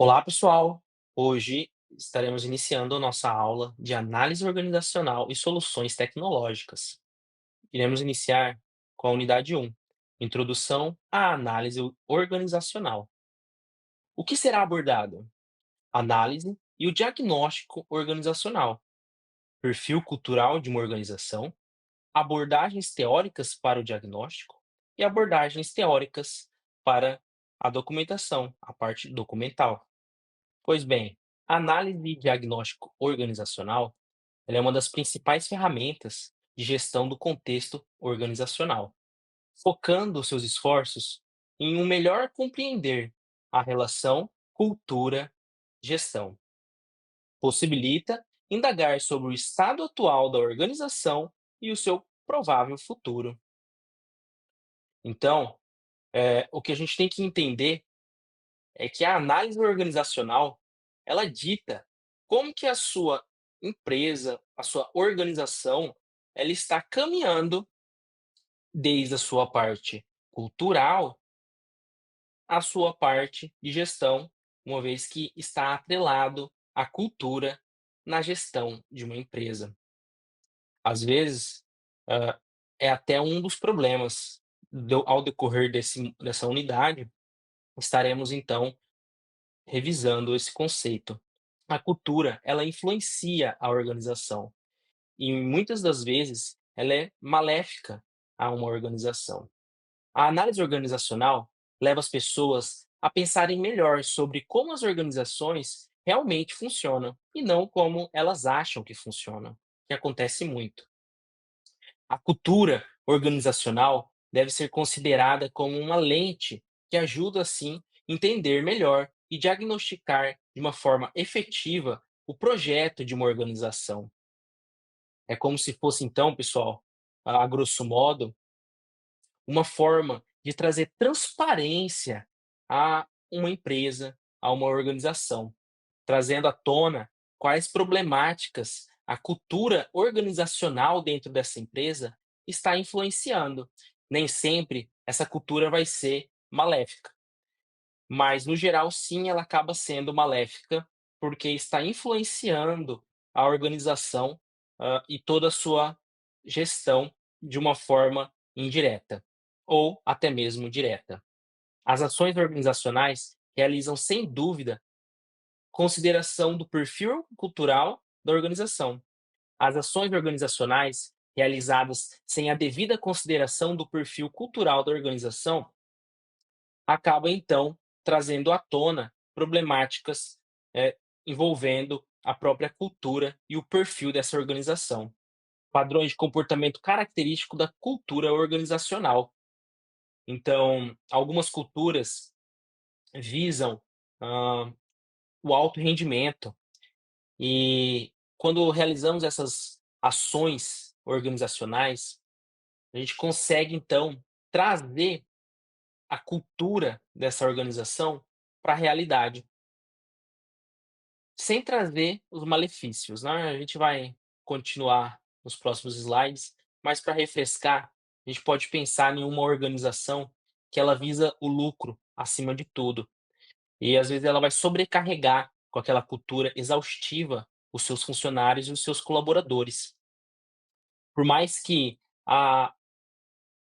Olá, pessoal! Hoje estaremos iniciando a nossa aula de análise organizacional e soluções tecnológicas. Iremos iniciar com a unidade 1, Introdução à Análise Organizacional. O que será abordado? Análise e o diagnóstico organizacional, perfil cultural de uma organização, abordagens teóricas para o diagnóstico e abordagens teóricas para a documentação, a parte documental. Pois bem, a análise e diagnóstico organizacional, ela é uma das principais ferramentas de gestão do contexto organizacional, focando os seus esforços em um melhor compreender a relação cultura-gestão. Possibilita indagar sobre o estado atual da organização e o seu provável futuro. Então, o que a gente tem que entender é que a análise organizacional, ela dita como que a sua empresa, a sua organização, ela está caminhando desde a sua parte cultural à sua parte de gestão, uma vez que está atrelado à cultura na gestão de uma empresa. Às vezes, hã, é até um dos problemas ao decorrer dessa unidade, estaremos então revisando esse conceito. A cultura, ela influencia a organização e muitas das vezes ela é maléfica a uma organização. A análise organizacional leva as pessoas a pensarem melhor sobre como as organizações realmente funcionam e não como elas acham que funcionam, que acontece muito. A cultura organizacional deve ser considerada como uma lente que ajuda, assim, entender melhor e diagnosticar de uma forma efetiva o projeto de uma organização. É como se fosse, então, pessoal, a grosso modo, uma forma de trazer transparência a uma empresa, a uma organização, trazendo à tona quais problemáticas a cultura organizacional dentro dessa empresa está influenciando. Nem sempre essa cultura vai ser maléfica, mas no geral, sim, ela acaba sendo maléfica, porque está influenciando a organização, e toda a sua gestão de uma forma indireta ou até mesmo direta. As ações organizacionais realizam, sem dúvida, consideração do perfil cultural da organização. As ações organizacionais realizadas sem a devida consideração do perfil cultural da organização acabam, então, trazendo à tona problemáticas, envolvendo a própria cultura e o perfil dessa organização. Padrões de comportamento característico da cultura organizacional. Então, algumas culturas visam, hã, o alto rendimento. E quando realizamos essas ações organizacionais, a gente consegue então trazer a cultura dessa organização para a realidade, sem trazer os malefícios, né. A gente vai continuar nos próximos slides, mas para refrescar, a gente pode pensar em uma organização que ela visa o lucro acima de tudo. E às vezes ela vai sobrecarregar com aquela cultura exaustiva os seus funcionários e os seus colaboradores. Por mais que a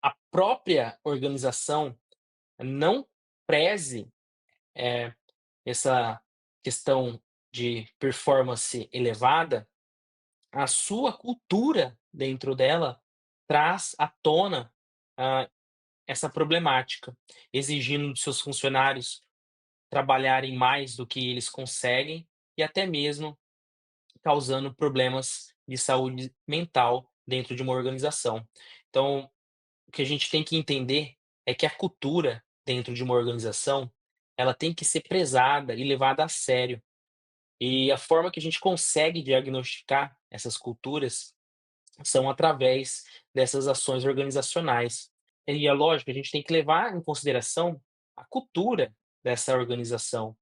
a própria organização não preze, eh, essa questão de performance elevada, a sua cultura dentro dela traz à tona, hã, essa problemática, exigindo dos seus funcionários trabalharem mais do que eles conseguem e até mesmo causando problemas de saúde mental dentro de uma organização. Então, o que a gente tem que entender é que a cultura dentro de uma organização, ela tem que ser prezada e levada a sério. E a forma que a gente consegue diagnosticar essas culturas são através dessas ações organizacionais. E é lógico, que a gente tem que levar em consideração a cultura dessa organização.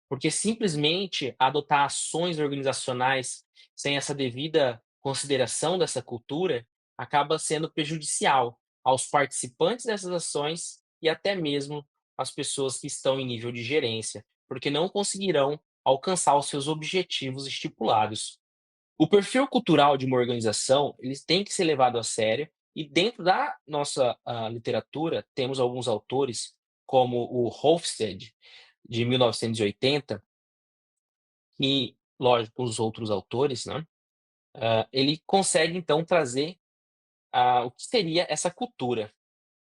Porque simplesmente adotar ações organizacionais sem essa devida consideração dessa cultura acaba sendo prejudicial aos participantes dessas ações e até mesmo às pessoas que estão em nível de gerência. porque não conseguirão alcançar os seus objetivos estipulados. O perfil cultural de uma organização, eles têm que ser levado a sério e dentro da nossa, literatura, temos alguns autores, como o Hofstede, de 1980, e lógico, os outros autores, né, ele consegue então trazer, o que seria essa cultura.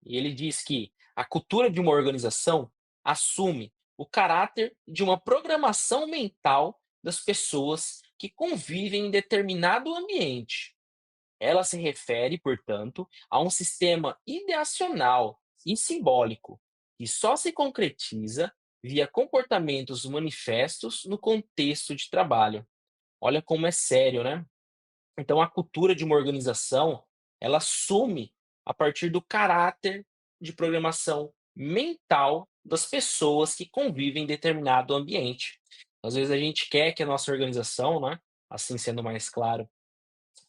E ele diz que a cultura de uma organização assume o caráter de uma programação mental das pessoas que convivem em determinado ambiente. Ela se refere, portanto, a um sistema ideacional e simbólico que só se concretiza via comportamentos manifestos no contexto de trabalho. Olha como é sério, né? Então a cultura de uma organização, ela assume a partir do caráter de programação mental das pessoas que convivem em determinado ambiente. Às vezes a gente quer que a nossa organização, né, assim sendo mais claro,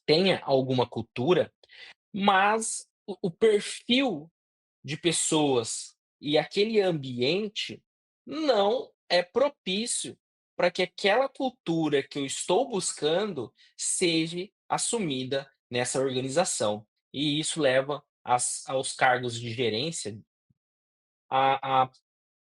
tenha alguma cultura, mas o perfil de pessoas e aquele ambiente não é propício para que aquela cultura que eu estou buscando seja assumida nessa organização. E isso leva aos cargos de gerência a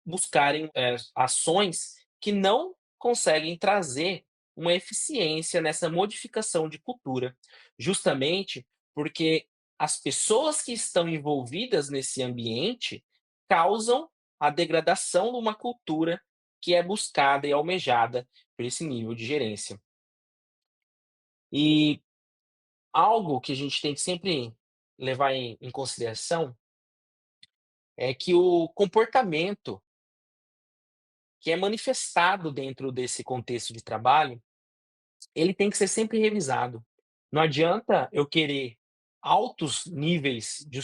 buscarem, ações que não conseguem trazer uma eficiência nessa modificação de cultura, justamente porque as pessoas que estão envolvidas nesse ambiente causam a degradação de uma cultura que é buscada e almejada por esse nível de gerência. E algo que a gente tem que sempre levar em consideração é que o comportamento que é manifestado dentro desse contexto de trabalho, ele tem que ser sempre revisado. Não adianta eu querer altos níveis de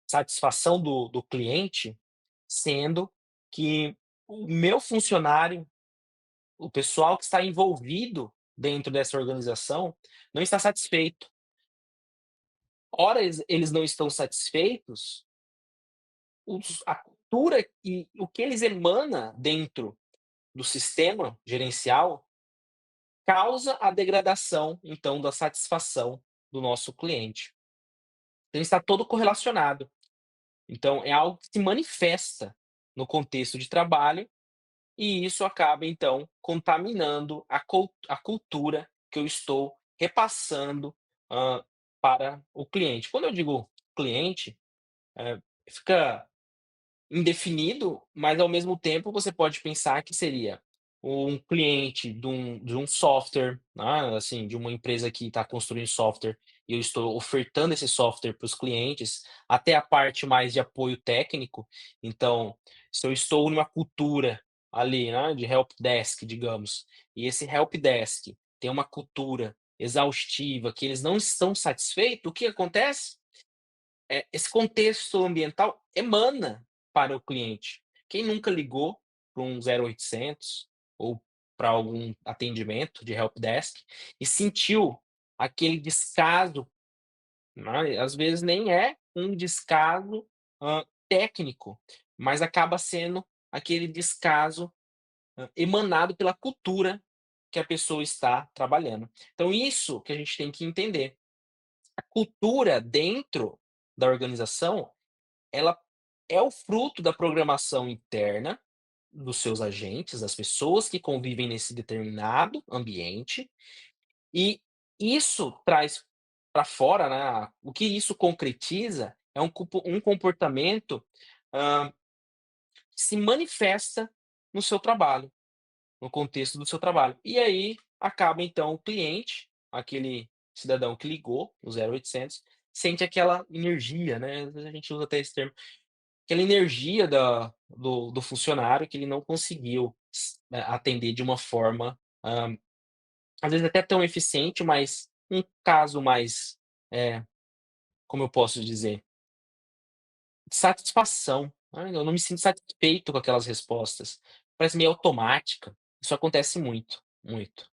satisfação do cliente, sendo que o meu funcionário, o pessoal que está envolvido dentro dessa organização, não está satisfeito. Ora eles não estão satisfeitos, a cultura e o que eles emana dentro do sistema gerencial causa a degradação, então, da satisfação do nosso cliente. Então está todo correlacionado. Então é algo que se manifesta no contexto de trabalho e isso acaba, então, contaminando a cultura que eu estou repassando, hã, para o cliente. Quando eu digo cliente, fica indefinido, mas ao mesmo tempo você pode pensar que seria um cliente de um software, né, assim, de uma empresa que está construindo software e eu estou ofertando esse software para os clientes, até a parte mais de apoio técnico. Então, se eu estou numa cultura ali, né, de help desk, digamos, e esse help desk tem uma cultura exaustiva, que eles não estão satisfeitos, o que acontece? Esse contexto ambiental emana para o cliente. Quem nunca ligou para um 0800 ou para algum atendimento de helpdesk e sentiu aquele descaso, né, às vezes nem é um descaso, técnico, mas acaba sendo aquele descaso, emanado pela cultura que a pessoa está trabalhando. Então isso que a gente tem que entender. A cultura dentro da organização, ela é o fruto da programação interna dos seus agentes, das pessoas que convivem nesse determinado ambiente, e isso traz para fora, né, o que isso concretiza é um comportamento, que se manifesta no seu trabalho, no contexto do seu trabalho. E aí acaba então o cliente, aquele cidadão que ligou no 0800, sente aquela energia, né, às vezes a gente usa até esse termo, aquela energia do funcionário que ele não conseguiu atender de uma forma, às vezes até tão eficiente, mas um caso mais, como eu posso dizer, de satisfação, né, eu não me sinto satisfeito com aquelas respostas, parece meio automática. Isso acontece muito, muito.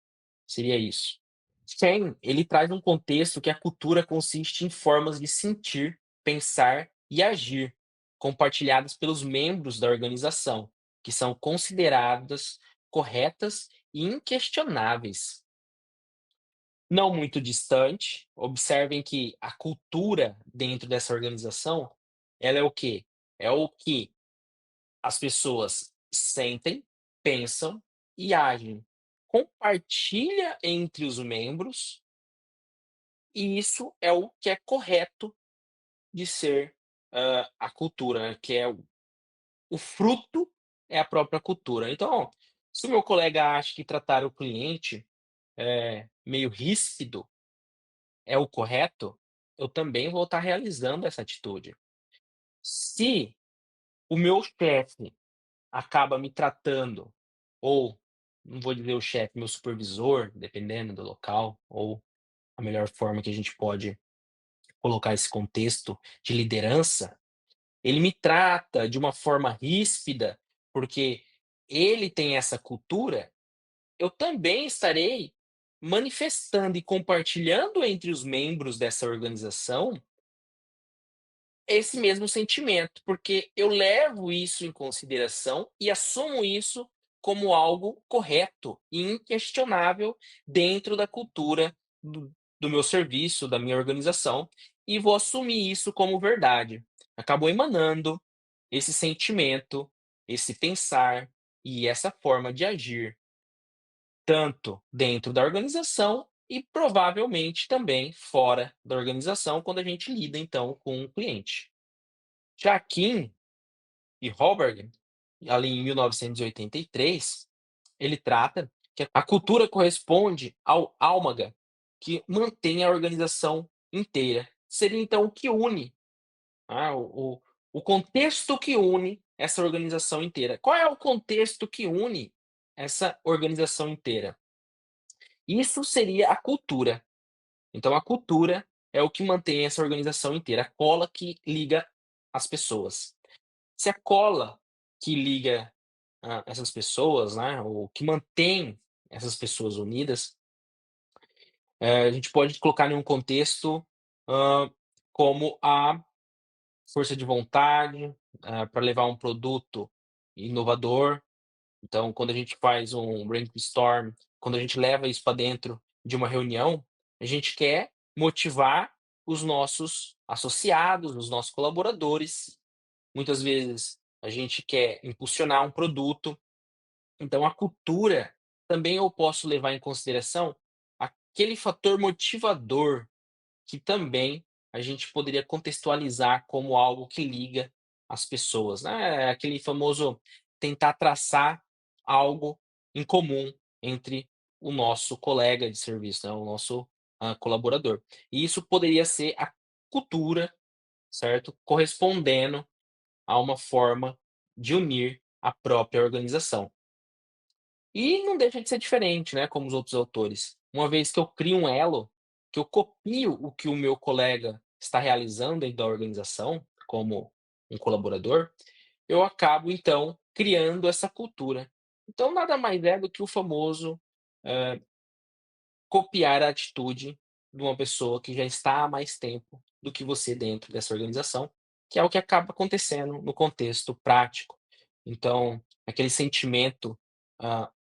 Seria isso. Chen, ele traz um contexto que a cultura consiste em formas de sentir, pensar e agir, compartilhadas pelos membros da organização. que são consideradas corretas e inquestionáveis. Não muito distante, observem que a cultura dentro dessa organização, ela é o quê? É o que as pessoas sentem, pensam e agem. Compartilha entre os membros, e isso é o que é correto de ser, a cultura, né, que é o fruto é a própria cultura. Então, se o meu colega acha que tratar o cliente, meio ríspido é o correto, eu também vou estar realizando essa atitude. Se o meu chefe acaba me tratando, ou não vou dizer o chefe, meu supervisor, dependendo do local, ou a melhor forma que a gente pode colocar esse contexto de liderança, ele me trata de uma forma ríspida, porque ele tem essa cultura, eu também estarei manifestando e compartilhando entre os membros dessa organização esse mesmo sentimento, porque eu levo isso em consideração e assumo isso como algo correto e inquestionável dentro da cultura do meu serviço, da minha organização, e vou assumir isso como verdade. Acabou emanando esse sentimento, esse pensar e essa forma de agir, tanto dentro da organização e provavelmente também fora da organização, quando a gente lida então com o cliente. Já Kim e Holberg, ali em 1983, ele trata que a cultura corresponde ao âmaga que mantém a organização inteira. Seria então o que une, o contexto que une essa organização inteira. Qual é o contexto que une essa organização inteira? Isso seria a cultura. Então a cultura é o que mantém essa organização inteira, a cola que liga as pessoas. Se a cola que liga, essas pessoas, né, o que mantém essas pessoas unidas, a gente pode colocar em um contexto, como a força de vontade, para levar um produto inovador. Então, quando a gente faz um brainstorm, quando a gente leva isso para dentro de uma reunião, a gente quer motivar os nossos associados, os nossos colaboradores. Muitas vezes a gente quer impulsionar um produto, então a cultura também eu posso levar em consideração aquele fator motivador que também a gente poderia contextualizar como algo que liga as pessoas, né, aquele famoso tentar traçar algo em comum entre o nosso colega de serviço, né, o nosso, colaborador. E isso poderia ser a cultura, certo, correspondendo a uma forma de unir a própria organização. E não deixa de ser diferente, né, como os outros autores. Uma vez que eu crio um elo, que eu copio o que o meu colega está realizando dentro da organização, como um colaborador, eu acabo então criando essa cultura. Então nada mais é do que o famoso, eh, copiar a atitude de uma pessoa que já está há mais tempo do que você dentro dessa organização, que é o que acaba acontecendo no contexto prático. Então, aquele sentimento,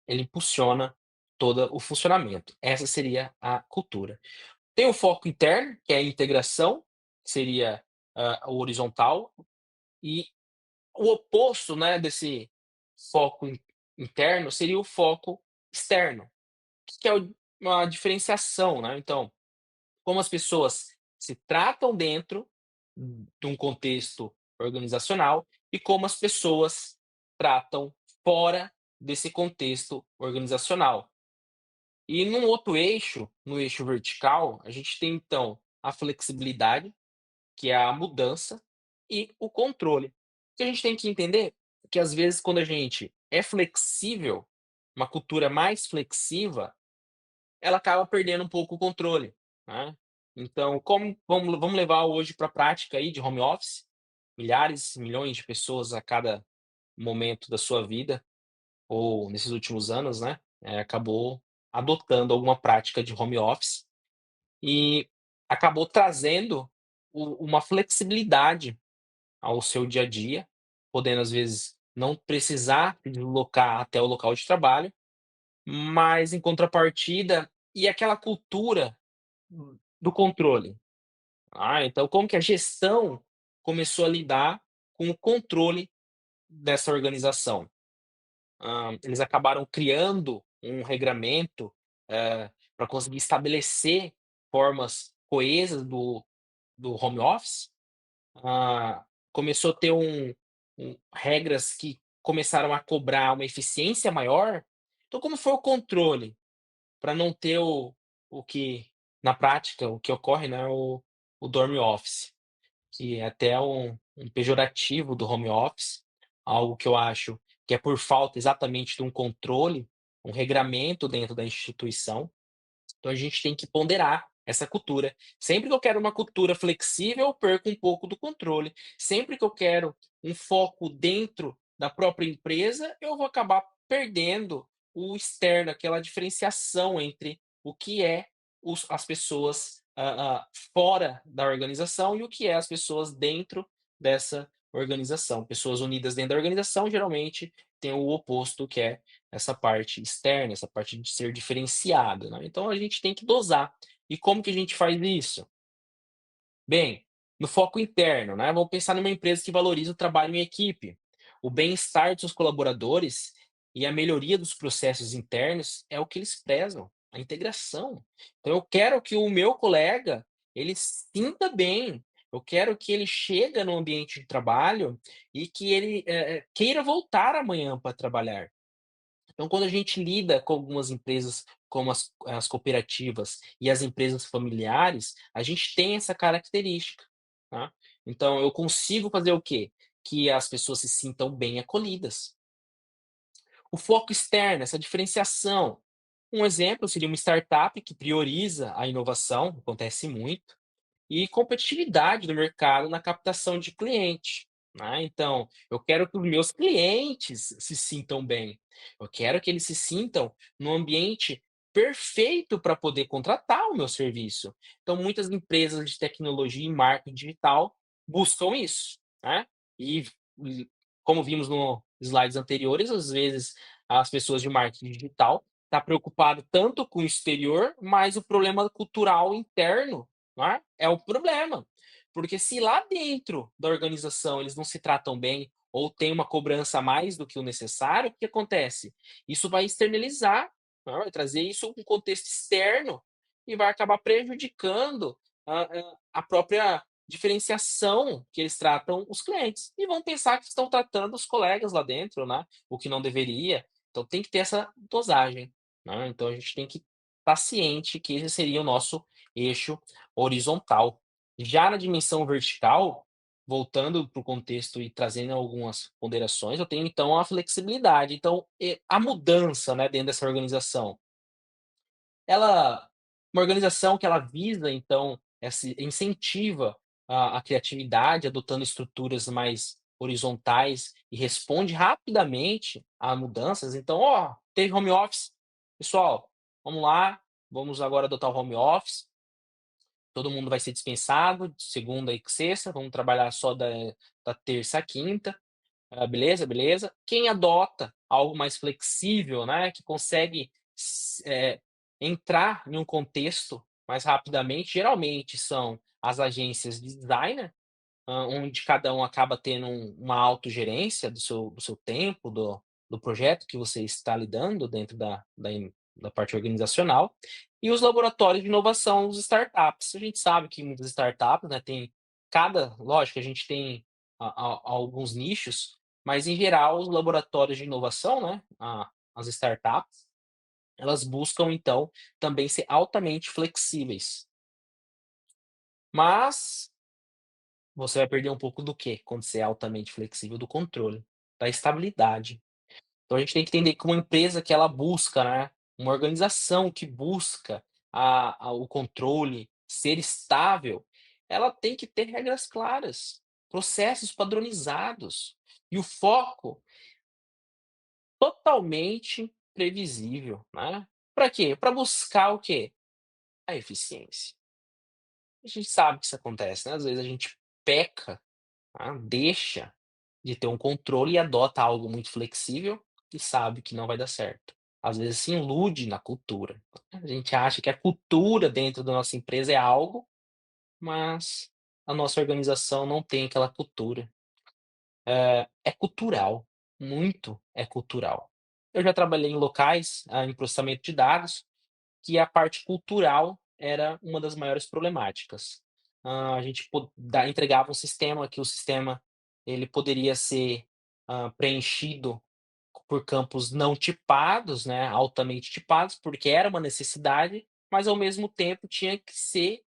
ele impulsiona todo o funcionamento. Essa seria a cultura. Tem o foco interno, que é a integração, que seria, o horizontal, e o oposto, né, desse foco interno seria o foco externo, que é uma diferenciação, né. Então, como as pessoas se tratam dentro de um contexto organizacional e como as pessoas tratam fora desse contexto organizacional. E num outro eixo, no eixo vertical, a gente tem então a flexibilidade, que é a mudança, e o controle. O que a gente tem que entender é que às vezes quando a gente é flexível, uma cultura mais flexiva, ela acaba perdendo um pouco o controle, né. Então, como vamos levar hoje para a prática aí de home office, milhares, milhões de pessoas a cada momento da sua vida, ou nesses últimos anos, né, acabou adotando alguma prática de home office e acabou trazendo uma flexibilidade ao seu dia a dia, podendo às vezes não precisar se deslocar até o local de trabalho, mas em contrapartida e aquela cultura do controle. Então como que a gestão começou a lidar com o controle dessa organização? Eles acabaram criando um regramento, para conseguir estabelecer formas coesas do home office. Começou a ter regras que começaram a cobrar uma eficiência maior. Então como foi o controle para não ter o que na prática, o que ocorre, né, o dorme office, que é até um pejorativo do home office, algo que eu acho que é por falta exatamente de um controle, um regramento dentro da instituição. Então a gente tem que ponderar essa cultura. Sempre que eu quero uma cultura flexível, eu perco um pouco do controle. Sempre que eu quero um foco dentro da própria empresa, eu vou acabar perdendo o externo, aquela diferenciação entre o que é as pessoas fora da organização e o que é as pessoas dentro dessa organização. Pessoas unidas dentro da organização geralmente têm o oposto, que é essa parte externa, essa parte de ser diferenciado, né. Então a gente tem que dosar. E como que a gente faz isso? Bem, no foco interno, né, vamos pensar numa empresa que valoriza o trabalho em equipe. O bem-estar dos seus colaboradores e a melhoria dos processos internos é o que eles prezam, a integração. Então eu quero que o meu colega, ele sinta bem, eu quero que ele chega no ambiente de trabalho e que ele, queira voltar amanhã para trabalhar. Então, quando a gente lida com algumas empresas, como as cooperativas e as empresas familiares, a gente tem essa característica, tá. Então eu consigo fazer o quê? Que as pessoas se sintam bem acolhidas. O foco externo, essa diferenciação. Um exemplo seria uma startup que prioriza a inovação, acontece muito, e competitividade do mercado na captação de cliente, né. Então, eu quero que os meus clientes se sintam bem, eu quero que eles se sintam num ambiente perfeito para poder contratar o meu serviço. Então, muitas empresas de tecnologia e marketing digital buscam isso, né. E e como vimos no slides anteriores, às vezes as pessoas de marketing digital tá preocupado tanto com o exterior, mas o problema cultural interno, né, é o problema. Porque se lá dentro da organização eles não se tratam bem, ou tem uma cobrança a mais do que o necessário, o que acontece? Isso vai externalizar, né, vai trazer isso para um contexto externo e vai acabar prejudicando a própria diferenciação que eles tratam os clientes. E vão pensar que estão tratando os colegas lá dentro, né, o que não deveria. Então tem que ter essa dosagem, né. Então a gente tem que estar ciente que esse seria o nosso eixo horizontal. Já na dimensão vertical, voltando para o contexto e trazendo algumas ponderações, eu tenho então a flexibilidade. Então, a mudança, né, dentro dessa organização, ela uma organização que ela visa então, essa incentiva a criatividade, adotando estruturas mais horizontais e responde rapidamente a mudanças. Então: "Ó, teve home office, pessoal, vamos lá, vamos agora adotar o home office, todo mundo vai ser dispensado de segunda e sexta, vamos trabalhar só da terça à quinta, beleza, beleza". Quem adota algo mais flexível, né, que consegue entrar em um contexto mais rapidamente, geralmente são as agências de designer, onde cada um acaba tendo uma autogerência do seu tempo, do projeto que você está lidando dentro da parte organizacional, e os laboratórios de inovação, os startups. A gente sabe que muitas startups, né, tem lógico, a gente tem alguns nichos, mas em geral os laboratórios de inovação, né, as startups, elas buscam então também ser altamente flexíveis. Mas você vai perder um pouco do quê? Quando você é altamente flexível, do controle, da estabilidade. Então a gente tem que entender que uma empresa que ela busca, né, uma organização que busca o controle, ser estável, ela tem que ter regras claras, processos padronizados e o foco totalmente previsível, né. Pra quê? Pra buscar o quê? A eficiência. A gente sabe que isso acontece, né, às vezes a gente peca, deixa de ter um controle e adota algo muito flexível e sabe que não vai dar certo. Às vezes se ilude na cultura. A gente acha que a cultura dentro da nossa empresa é algo, mas a nossa organização não tem aquela cultura. É cultural, muito é cultural. Eu já trabalhei em locais, em processamento de dados, que a parte cultural era uma das maiores problemáticas. A gente entregava um sistema que o sistema ele poderia ser, preenchido por campos não tipados, né, altamente tipados, porque era uma necessidade, mas ao mesmo tempo tinha que ser,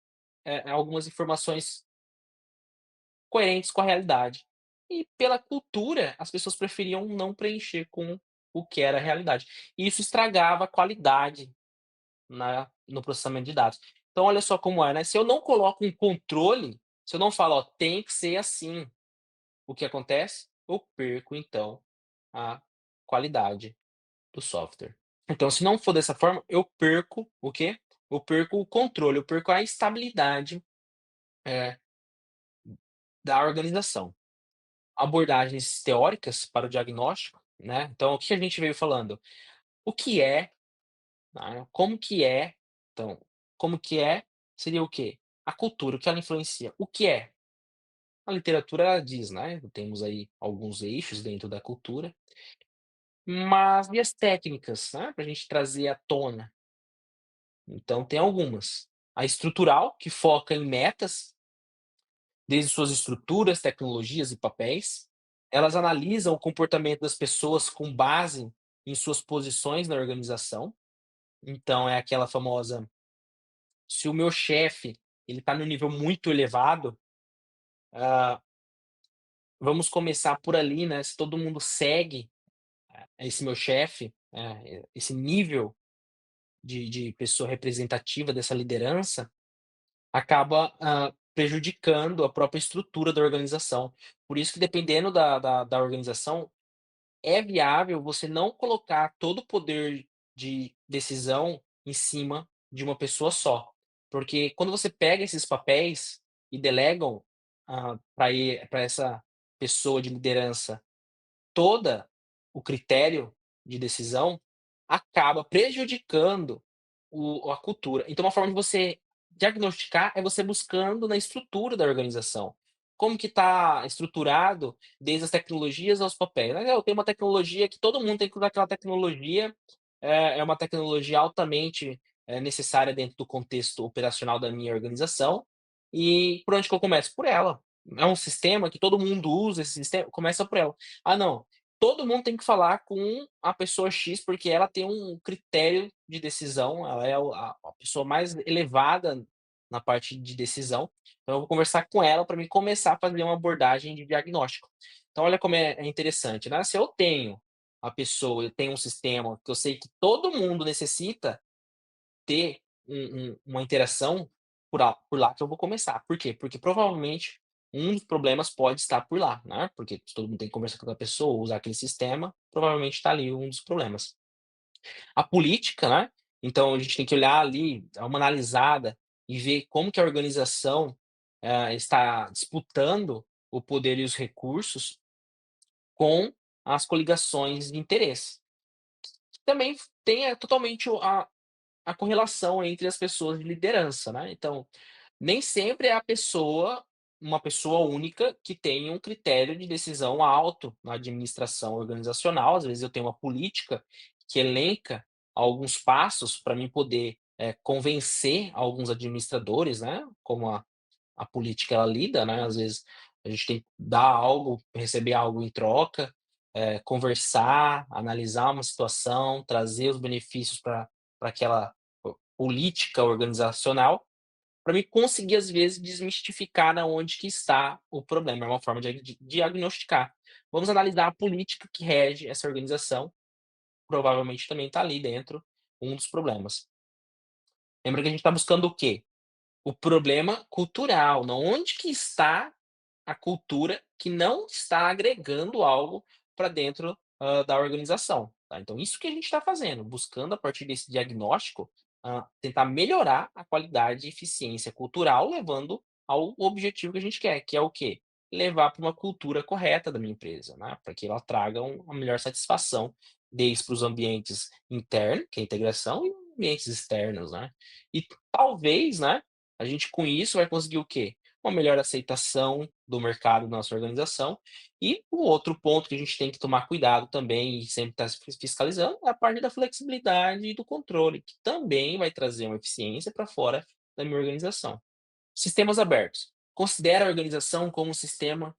algumas informações coerentes com a realidade. E pela cultura, as pessoas preferiam não preencher com o que era a realidade. E isso estragava a qualidade no processamento de dados. Então olha só como é, né, se eu não coloco um controle, se eu não falo: "Ó, tem que ser assim", o que acontece? Eu perco então a qualidade do software. Então se não for dessa forma, eu perco o quê? Eu perco o controle, eu perco a estabilidade, eh, da organização. Abordagens teóricas para o diagnóstico, né, então o que a gente veio falando? O que é, né, como que é, então, como que é, seria o quê? A cultura, o que ela influencia. O que é? A literatura ela diz, né, temos aí alguns eixos dentro da cultura, mas e as técnicas, né, para a gente trazer à tona? Então tem algumas. A estrutural, que foca em metas, desde suas estruturas, tecnologias e papéis. Elas analisam o comportamento das pessoas com base em suas posições na organização. Então é aquela famosa: se o meu chefe ele está no nível muito elevado, ah, vamos começar por ali, né, se todo mundo segue esse meu chefe, esse nível de pessoa representativa dessa liderança, acaba, prejudicando a própria estrutura da organização. Por isso que dependendo da organização, é viável você não colocar todo o poder de decisão em cima de uma pessoa só. Porque quando você pega esses papéis e delegam, para essa pessoa de liderança toda o critério de decisão, acaba prejudicando a cultura. Então uma forma de você diagnosticar é você buscando na estrutura da organização. Como que está estruturado, desde as tecnologias aos papéis. "Ah, eu tenho uma tecnologia que todo mundo tem que usar aquela tecnologia, é uma tecnologia altamente, necessária dentro do contexto operacional da minha organização, e por onde que eu começo? Por ela. É um sistema que todo mundo usa esse sistema, começa por ela. Ah não, todo mundo tem que falar com a pessoa X, porque ela tem um critério de decisão, ela é a pessoa mais elevada na parte de decisão, então eu vou conversar com ela para mim começar a fazer uma abordagem de diagnóstico. Então olha como é interessante, né, se eu tenho a pessoa, eu tenho um sistema que eu sei que todo mundo necessita ter uma interação, por lá que eu vou começar. Por quê? Porque provavelmente um dos problemas pode estar por lá, né, porque se todo mundo tem que conversar com aquela pessoa, usar aquele sistema, provavelmente está ali um dos problemas. A política, né, então a gente tem que olhar ali, dar uma analisada e ver como que a organização, está disputando o poder e os recursos com as coligações de interesse. Também tem, totalmente a correlação entre as pessoas de liderança, né. Então, nem sempre é uma pessoa única que tem um critério de decisão alto na administração organizacional. Às vezes eu tenho uma política que elenca alguns passos para mim poder, convencer alguns administradores, né, como a política ela lida, né, às vezes a gente tem que dar algo, receber algo em troca, conversar, analisar uma situação, trazer os benefícios para aquela política organizacional, para mim conseguir às vezes desmistificar aonde que está o problema, é uma forma de diagnosticar. Vamos analisar a política que rege essa organização, provavelmente também está ali dentro um dos problemas. Lembra que a gente está buscando o quê? O problema cultural, não onde que está a cultura que não está agregando algo para dentro, da organização, tá. Então isso que a gente está fazendo, buscando a partir desse diagnóstico, tentar melhorar a qualidade e eficiência cultural, levando ao objetivo que a gente quer, que é o quê? levar para uma cultura correta da minha empresa, né, para que ela traga uma melhor satisfação, desde para os ambientes internos, que é a integração, e ambientes externos, né. E talvez, né, a gente com isso vai conseguir o quê? Uma melhor aceitação do mercado da nossa organização, e o outro ponto que a gente tem que tomar cuidado também e sempre estar se fiscalizando é a parte da flexibilidade e do controle, que também vai trazer uma eficiência para fora da minha organização. Sistemas abertos. Considera a organização como um sistema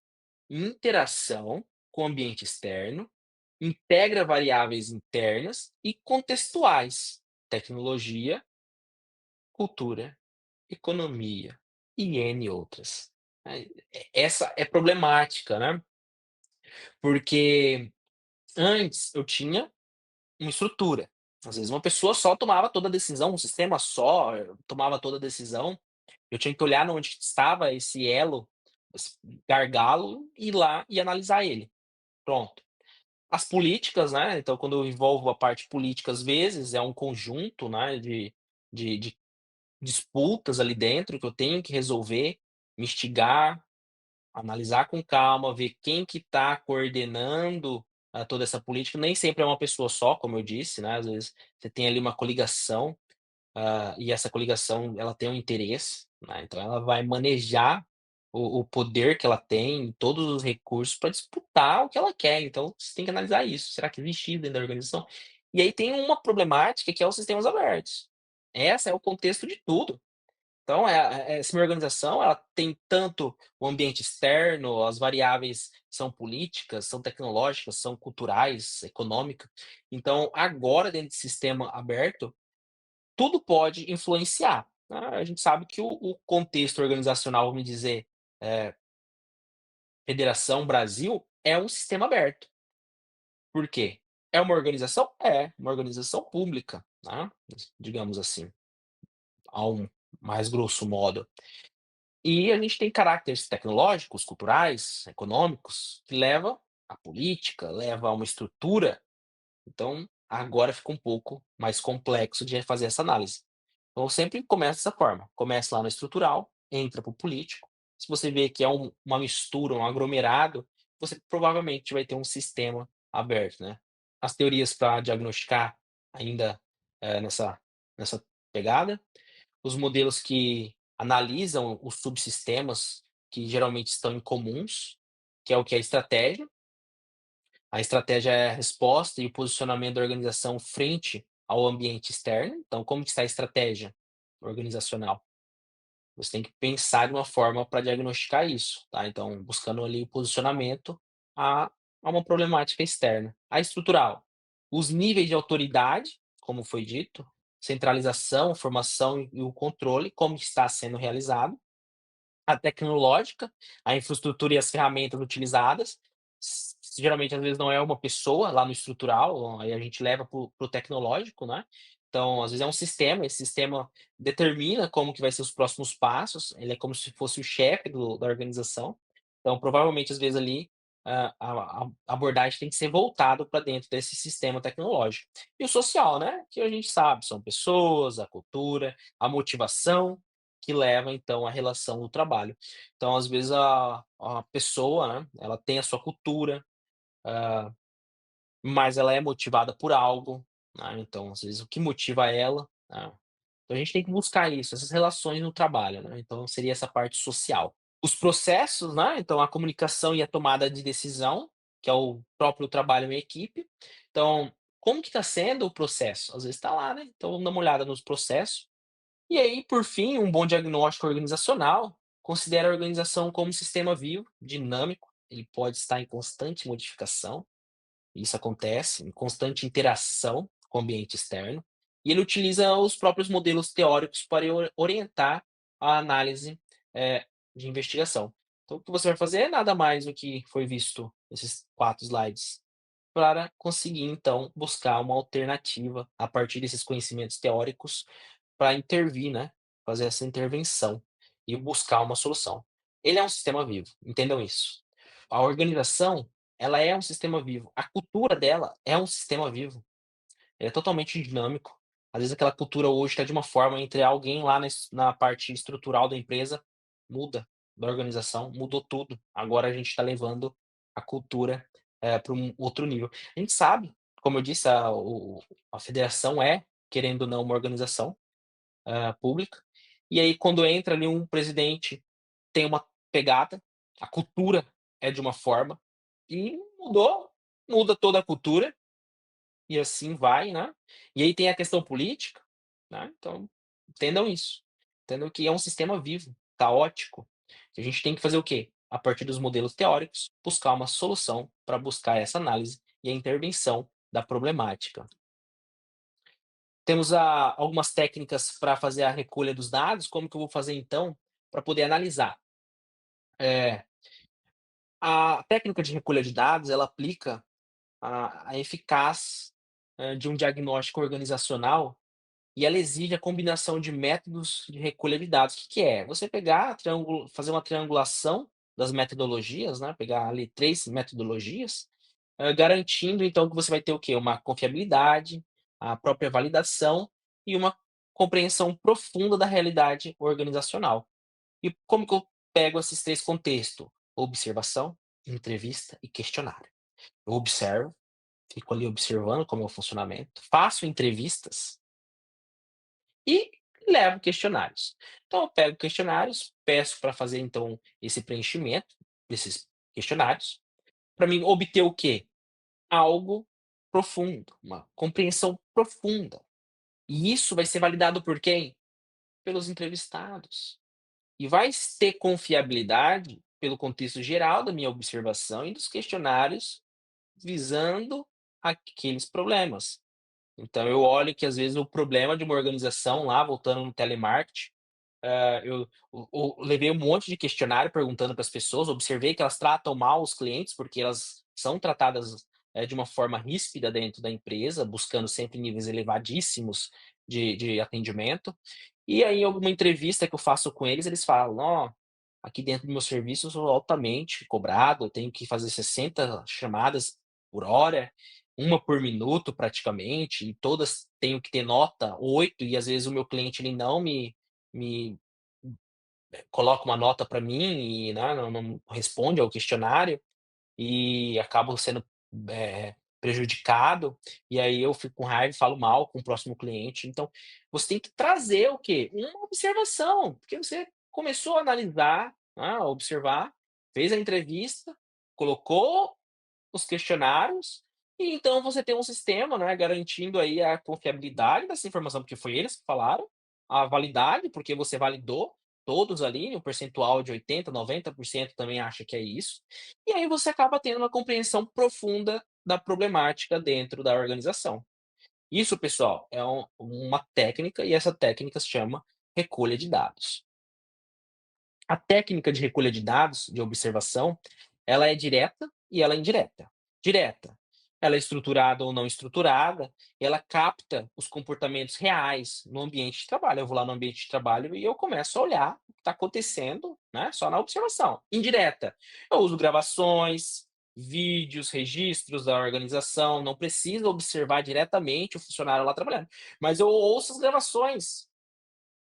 em interação com o ambiente externo, integra variáveis internas e contextuais, tecnologia, cultura, economia e N outras. Essa é problemática, né? Porque antes eu tinha uma estrutura. Às vezes uma pessoa só tomava toda a decisão, um sistema só tomava toda a decisão. Eu tinha que olhar onde estava esse elo, esse gargalo, ir lá e analisar ele. Pronto. As políticas, né, então quando eu envolvo a parte política, às vezes, é um conjunto, né, de disputas ali dentro que eu tenho que resolver, mistigar, analisar com calma, ver quem que está coordenando, toda essa política. Nem sempre é uma pessoa só, como eu disse, né, às vezes você tem ali uma coligação, e essa coligação ela tem um interesse, né, então ela vai manejar o poder que ela tem, todos os recursos para disputar o que ela quer, então você tem que analisar isso, será que existe isso dentro da organização? E aí tem uma problemática que é os sistemas abertos. Essa é o contexto de tudo. Então, essa minha organização, ela tem tanto o ambiente externo, as variáveis são políticas, são tecnológicas, são culturais, econômicas. Então, agora dentro de sistema aberto, tudo pode influenciar, né. A gente sabe que o contexto organizacional, vamos dizer, eh, Federação Brasil, é um sistema aberto. Por quê? É uma organização? É, uma organização pública, né, digamos assim, a mais grosso modo. E a gente tem caracteres tecnológicos, culturais, econômicos, que leva à política, leva a uma estrutura, então agora fica um pouco mais complexo de fazer essa análise. Então eu sempre começo dessa forma, começa lá no estrutural, entra para o político, se você vê que é uma mistura, um aglomerado, você provavelmente vai ter um sistema aberto, né. As teorias para diagnosticar ainda, nessa pegada, os modelos que analisam os subsistemas que geralmente estão em comuns, que é o que é a estratégia. A estratégia é a resposta e o posicionamento da organização frente ao ambiente externo. Então, como que está a estratégia organizacional? Você tem que pensar de uma forma para diagnosticar isso, tá? Então, buscando ali o posicionamento a a uma problemática externa. A estrutural, os níveis de autoridade, como foi dito, centralização, formação e o controle, como que está sendo realizado. A tecnológica, a infraestrutura e as ferramentas utilizadas, geralmente às vezes não é uma pessoa lá no estrutural, aí a gente leva para o tecnológico, né. Então, às vezes é um sistema, esse sistema determina como que vai ser os próximos passos, ele é como se fosse o chefe da organização. Então, provavelmente, às vezes ali, a abordagem tem que ser voltado para dentro desse sistema tecnológico. E o social, né, que a gente sabe, são pessoas, a cultura, a motivação, que leva então à relação do trabalho. Então, às vezes, a pessoa, né, ela tem a sua cultura, mas ela é motivada por algo, né, então, às vezes, o que motiva ela, né, então a gente tem que buscar isso, essas relações no trabalho, né, então seria essa parte social. Os processos, né, então a comunicação e a tomada de decisão, que é o próprio trabalho em equipe. Então, como que está sendo o processo? Às vezes está lá, né, então vamos dar uma olhada nos processos. E aí, por fim, um bom diagnóstico organizacional considera a organização como um sistema vivo, dinâmico, ele pode estar em constante modificação, isso acontece, em constante interação com o ambiente externo, e ele utiliza os próprios modelos teóricos para orientar a análise, de investigação. Então, o que você vai fazer é nada mais do que foi visto nesses 4 slides, para conseguir, então, buscar uma alternativa a partir desses conhecimentos teóricos para intervir, né, fazer essa intervenção e buscar uma solução. Ele é um sistema vivo, entendam isso. A organização, ela é um sistema vivo, a cultura dela é um sistema vivo, ele é totalmente dinâmico. Às vezes aquela cultura hoje está de uma forma, entre alguém lá na parte estrutural da empresa, muda. da organização, mudou tudo. Agora a gente está levando a cultura, para um outro nível. A gente sabe, como eu disse, a federação é, querendo ou não, uma organização, pública, e aí quando entra ali um presidente, tem uma pegada, a cultura é de uma forma, e muda toda a cultura, e assim vai, né. E aí tem a questão política, né, então entendam isso. Entendam que é um sistema vivo, caótico, que a gente tem que fazer o quê? A partir dos modelos teóricos, buscar uma solução para buscar essa análise e a intervenção da problemática. Temos algumas técnicas para fazer a recolha dos dados, como que eu vou fazer então, para poder analisar? Eh, a técnica de recolha de dados, ela aplica a eficaz, de um diagnóstico organizacional. E ela exige a combinação de métodos de recolha de dados. O que que é? Você pegar, fazer uma triangulação das metodologias, né, pegar ali 3 metodologias, garantindo então que você vai ter o quê? Uma confiabilidade, a própria validação e uma compreensão profunda da realidade organizacional. E como que eu pego esses 3 contextos? Observação, entrevista e questionário. Eu observo, fico ali observando como é o funcionamento, faço entrevistas e levo questionários. Então eu pego questionários, peço para fazer então esse preenchimento desses questionários, para mim obter o quê? Algo profundo, uma compreensão profunda. E isso vai ser validado por quem? Pelos entrevistados. E vai ter confiabilidade pelo contexto geral da minha observação e dos questionários visando aqueles problemas. Então eu olho que às vezes o problema de uma organização lá, voltando no telemarketing, eu levei um monte de questionário perguntando para as pessoas, observei que elas tratam mal os clientes, porque elas são tratadas, de uma forma ríspida dentro da empresa, buscando sempre níveis elevadíssimos de atendimento. E aí, em alguma entrevista que eu faço com eles, eles falam: "Ó, aqui dentro do meu serviço eu sou altamente cobrado, eu tenho que fazer 60 chamadas por hora, uma por minuto praticamente, e todas tenho que ter nota 8 e às vezes o meu cliente ele não me coloca uma nota para mim e, né, não responde ao questionário, e acabo sendo, prejudicado, e aí eu fico com raiva e falo mal com o próximo cliente. Então, você tem que trazer o quê? Uma observação, porque você começou a analisar, a observar, fez a entrevista, colocou os questionários, e então você tem um sistema, né, garantindo aí a confiabilidade dessa informação, porque foi eles que falaram, a validade, porque você validou todos ali, um percentual de 80, 90% também acha que é isso, e aí você acaba tendo uma compreensão profunda da problemática dentro da organização. Isso, pessoal, é uma técnica e essa técnica se chama recolha de dados. A técnica de recolha de dados, de observação, ela é direta e ela é indireta. Direta, ela é estruturada ou não estruturada, ela capta os comportamentos reais no ambiente de trabalho. Eu vou lá no ambiente de trabalho e eu começo a olhar o que está acontecendo, né, só na observação. Indireta, eu uso gravações, vídeos, registros da organização, não precisa observar diretamente o funcionário lá trabalhando, mas eu ouço as gravações,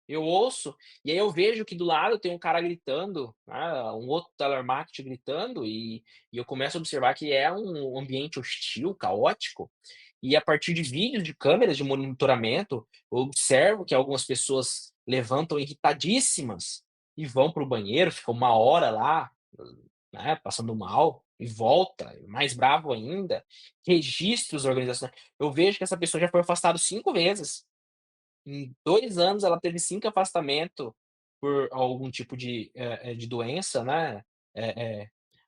eu ouço, e aí eu vejo que do lado tem um cara gritando, né, um outro telemarketer gritando, e eu começo a observar que é um ambiente hostil, caótico, e a partir de vídeos de câmeras de monitoramento, eu observo que algumas pessoas levantam irritadíssimas e vão para o banheiro, ficam 1 hora lá, né, passando mal, e volta, mais bravo ainda. Registros organizacionais. Eu vejo que essa pessoa já foi afastada 5 vezes. Em 2 anos ela teve 5 afastamento por algum tipo de doença, né,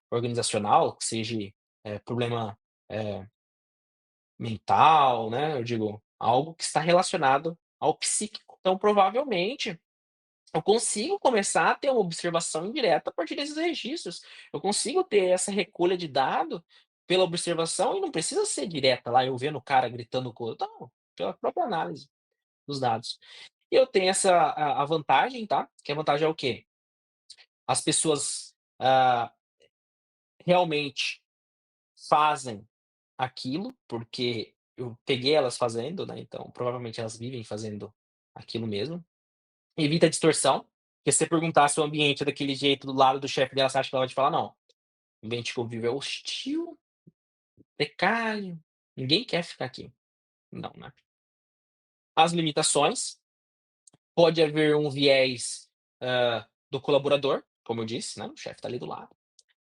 organizacional, que seja, problema, eh, mental, né, eu digo, algo que está relacionado ao psíquico. Então, provavelmente, eu consigo começar a ter uma observação indireta a partir desses registros. Eu consigo ter essa recolha de dado pela observação e não precisa ser direta lá, eu vendo o cara gritando com o outro, não, pela própria análise dos dados. E eu tenho essa a vantagem, tá, que a vantagem é o quê? As pessoas, realmente fazem aquilo, porque eu peguei elas fazendo, né, então provavelmente elas vivem fazendo aquilo mesmo. Evita a distorção, Porque se você perguntar se o ambiente é daquele jeito do lado do chefe dela, você acha que ela vai te falar: "Não, o ambiente que eu vivo é hostil, precário, ninguém quer ficar aqui". Não, né. As limitações, pode haver um viés, do colaborador, como eu disse, né, o chefe tá ali do lado.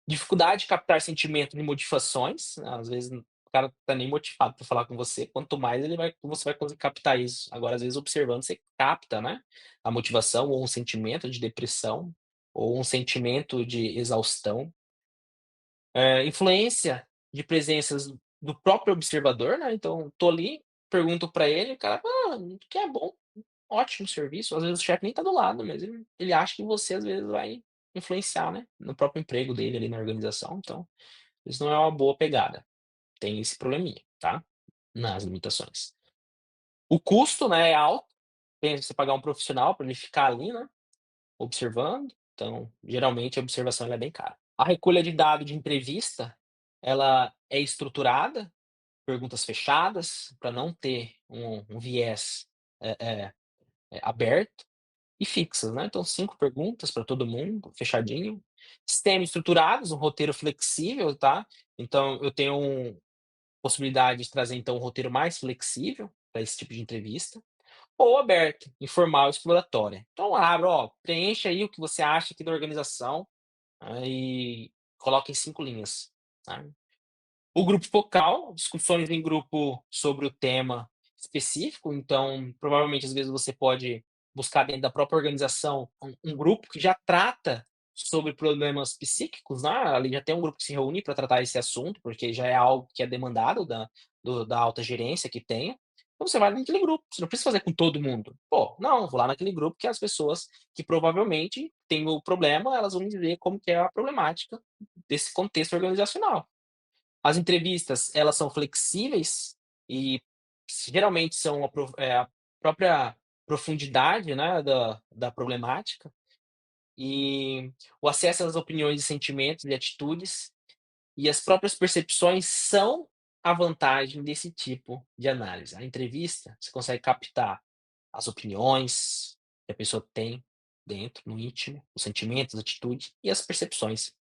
Dificuldade de captar sentimento de motivações, às vezes o cara não tá nem motivado pra falar com você, quanto mais você vai conseguir captar isso. Agora, às vezes, observando, você capta, né, a motivação ou um sentimento de depressão, ou um sentimento de exaustão. Influência de presenças do próprio observador, né, então tô ali, pergunto pra ele, o cara: "Ah, que é bom, ótimo serviço", às vezes o chefe nem tá do lado, mas ele acha que você, às vezes, vai influenciar, né, no próprio emprego dele ali na organização, então isso não é uma boa pegada, tem esse probleminha, tá, nas limitações. O custo, né, é alto, pensa você pagar um profissional para ele ficar ali, né, observando, então geralmente a observação ela é bem cara. A recolha de dado de entrevista, ela é estruturada, perguntas fechadas, para não ter um viés, eh eh aberto e fixas, né, então 5 perguntas para todo mundo, fechadinho. Estruturados, um roteiro flexível, tá, então eu tenho possibilidade de trazer, então, um roteiro mais flexível para esse tipo de entrevista, ou aberto, informal, exploratória. Então abro: "Ó, preencha aí o que você acha aqui da organização, e coloca em 5 linhas", sabe. O grupo focal, discussões em grupo sobre o tema específico, então, provavelmente, às vezes, você pode buscar dentro da própria organização um grupo que já trata sobre problemas psíquicos, né, ali já tem um grupo que se reúne para tratar esse assunto, porque já é algo que é demandado da alta gerência que tenha. Então você vai naquele grupo, você não precisa fazer com todo mundo. Pô, não, vou lá naquele grupo que as pessoas que provavelmente têm o problema, elas vão me dizer como que é a problemática desse contexto organizacional. As entrevistas, elas são flexíveis e geralmente são a própria profundidade, né, da problemática, e o acesso às opiniões e sentimentos e atitudes, e as próprias percepções são a vantagem desse tipo de análise. A entrevista, você consegue captar as opiniões que a pessoa tem dentro, no íntimo, os sentimentos, atitudes e as percepções.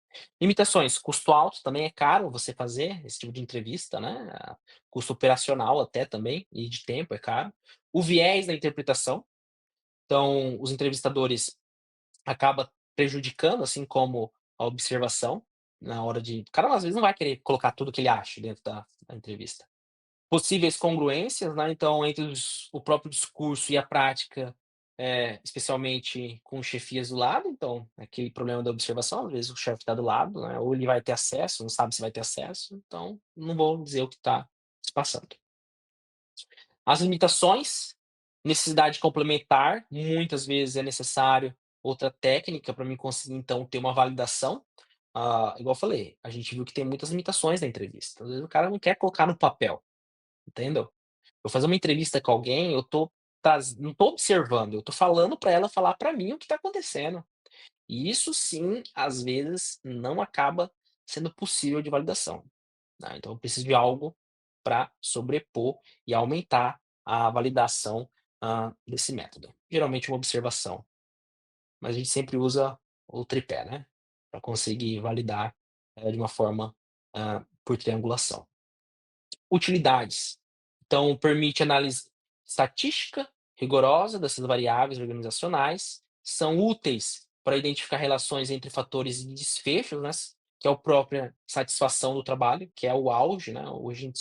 Limitações, custo alto, também é caro você fazer esse tipo de entrevista, né, custo operacional até também, e de tempo é caro. O viés da interpretação, então os entrevistadores acaba prejudicando, assim como a observação, na hora de o cara às vezes não vai querer colocar tudo que ele acha dentro da entrevista. Possíveis congruências, né, então entre o próprio discurso e a prática, especialmente com chefias do lado, então aquele problema da observação, às vezes o chefe está do lado, né, ou ele vai ter acesso, não sabe se vai ter acesso, então não vou dizer o que está se passando. As limitações, necessidade complementar, muitas vezes é necessário outra técnica para mim conseguir então ter uma validação, igual eu falei, a gente viu que tem muitas limitações na entrevista, às vezes o cara não quer colocar no papel, entendeu? Eu fazer uma entrevista com alguém, eu tô não tô observando, eu tô falando para ela falar para mim o que tá acontecendo. E isso sim, às vezes, não acaba sendo possível de validação, né, então eu preciso de algo para sobrepor e aumentar a validação, desse método. Geralmente uma observação, mas a gente sempre usa o tripé, né, para conseguir validar, de uma forma, por triangulação. Utilidades. Então, permite análise estatística rigorosa dessas variáveis organizacionais, são úteis para identificar relações entre fatores e desfechos, né, que é a própria satisfação do trabalho, que é o auge, né, hoje a gente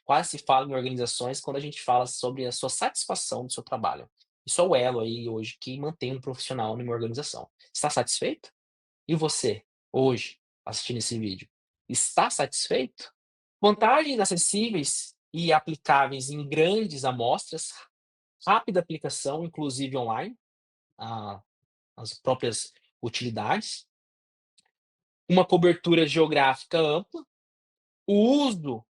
quase se fala em organizações quando a gente fala sobre a sua satisfação do seu trabalho. Isso é o elo aí hoje que mantém um profissional numa organização. Está satisfeito? E você, hoje, assistindo esse vídeo, está satisfeito? Vantagens acessíveis e aplicáveis em grandes amostras, rápida aplicação, inclusive online, a as próprias utilidades, uma cobertura geográfica ampla, o uso,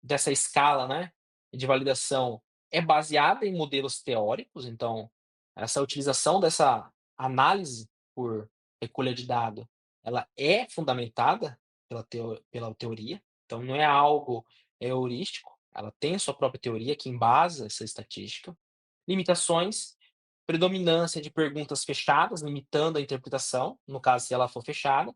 dessa escala, né, de validação é baseada em modelos teóricos, então essa utilização dessa análise por recolha de dado, ela é fundamentada pela teoria, então não é algo heurístico, ela tem a sua própria teoria que embasa essa estatística. Limitações, predominância de perguntas fechadas, limitando a interpretação, no caso, se ela for fechada,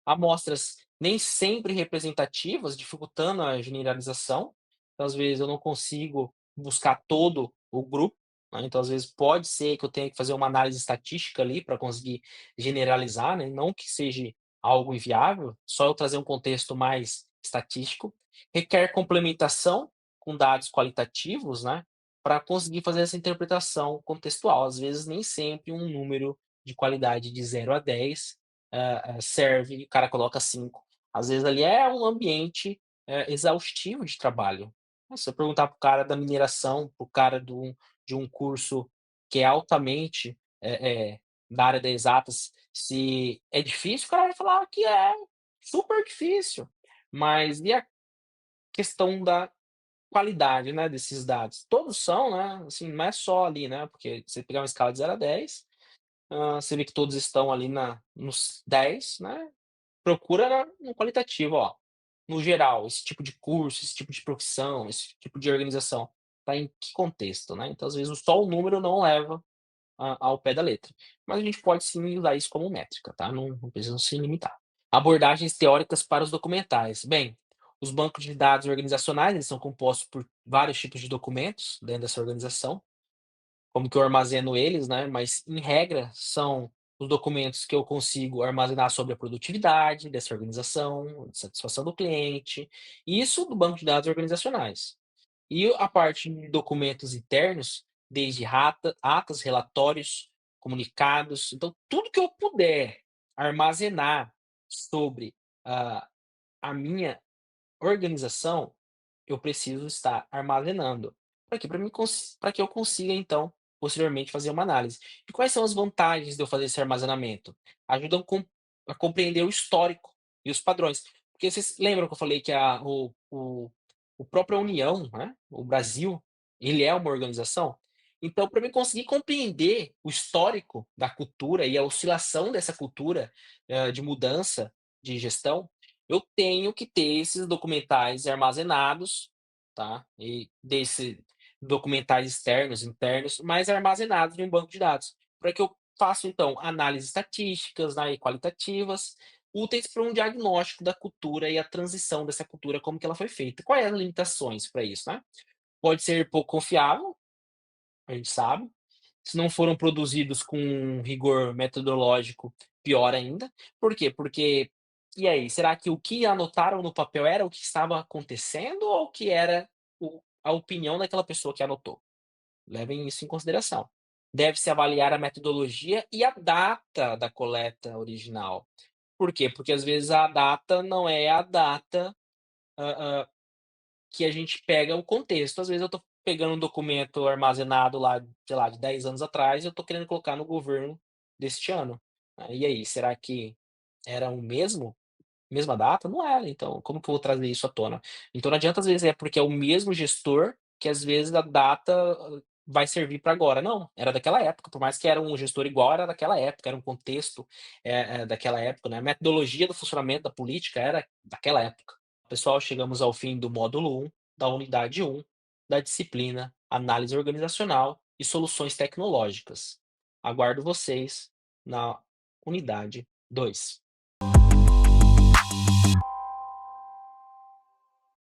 amostras nem sempre representativas, dificultando a generalização. Então, às vezes, eu não consigo buscar todo o grupo, né, então, às vezes, pode ser que eu tenha que fazer uma análise estatística ali para conseguir generalizar, né, não que seja algo inviável, só eu trazer um contexto mais estatístico. Requer complementação com dados qualitativos, né, para conseguir fazer essa interpretação contextual. Às vezes, nem sempre um número de qualidade de 0 a 10 serve, o cara coloca 5. Às vezes ali é um ambiente, exaustivo de trabalho. Se eu perguntar para o cara da mineração, para o cara de um curso que é altamente, da área das exatas, se é difícil, o cara vai falar que é super difícil. Mas e a questão da qualidade, né, desses dados? Todos são, né, assim, não é só ali, né, porque você pegar uma escala de 0 a 10, você vê que todos estão ali nos 10, né, procura no qualitativo, ó, no geral, esse tipo de curso, esse tipo de profissão, esse tipo de organização, tá em que contexto, né. Então, às vezes, só o número não leva ao pé da letra. Mas a gente pode sim usar isso como métrica, tá, não precisa se limitar. Abordagens teóricas para os documentais. Bem, os bancos de dados organizacionais, eles são compostos por vários tipos de documentos dentro dessa organização, como que eu armazeno eles, né, mas em regra são os documentos que eu consigo armazenar sobre a produtividade dessa organização, satisfação do cliente, isso do banco de dados organizacionais. E a parte de documentos internos, desde atas, relatórios, comunicados, então tudo que eu puder armazenar sobre a a minha organização, eu preciso estar armazenando. Para quê? Para que eu consiga, então, posteriormente fazer uma análise. E quais são as vantagens de eu fazer esse armazenamento? Ajudam a compreender o histórico e os padrões. Porque vocês lembram que eu falei que o própria União, né, o Brasil, ele é uma organização? Então, para mim conseguir compreender o histórico da cultura e a oscilação dessa cultura, de mudança de gestão, eu tenho que ter esses documentais armazenados, tá, e documentais externos, internos, mas armazenados em um banco de dados, para que eu faça então análises estatísticas, né, e qualitativas, úteis para um diagnóstico da cultura e a transição dessa cultura, como que ela foi feita. Quais as limitações para isso, né? Pode ser pouco confiável, a gente sabe. Se não foram produzidos com rigor metodológico, pior ainda. Por quê? Porque e aí, será que o que anotaram no papel era o que estava acontecendo ou que era a opinião daquela pessoa que anotou? Levem isso em consideração. Deve-se avaliar a metodologia e a data da coleta original. Por quê? Porque às vezes a data não é a data, que a gente pega o contexto. Às vezes eu tô pegando um documento armazenado lá, sei lá, de 10 anos atrás e eu tô querendo colocar no governo deste ano. E aí, será que era o mesma data? Não era, então como que eu vou trazer isso à tona? Então não adianta às vezes é porque é o mesmo gestor que às vezes a data vai servir para agora. Não, era daquela época, por mais que era um gestor igual, era daquela época, era um contexto, daquela época, né, a metodologia do funcionamento da política era daquela época. Pessoal, chegamos ao fim do módulo 1 da unidade 1 da disciplina Análise Organizacional e Soluções Tecnológicas. Aguardo vocês na unidade 2.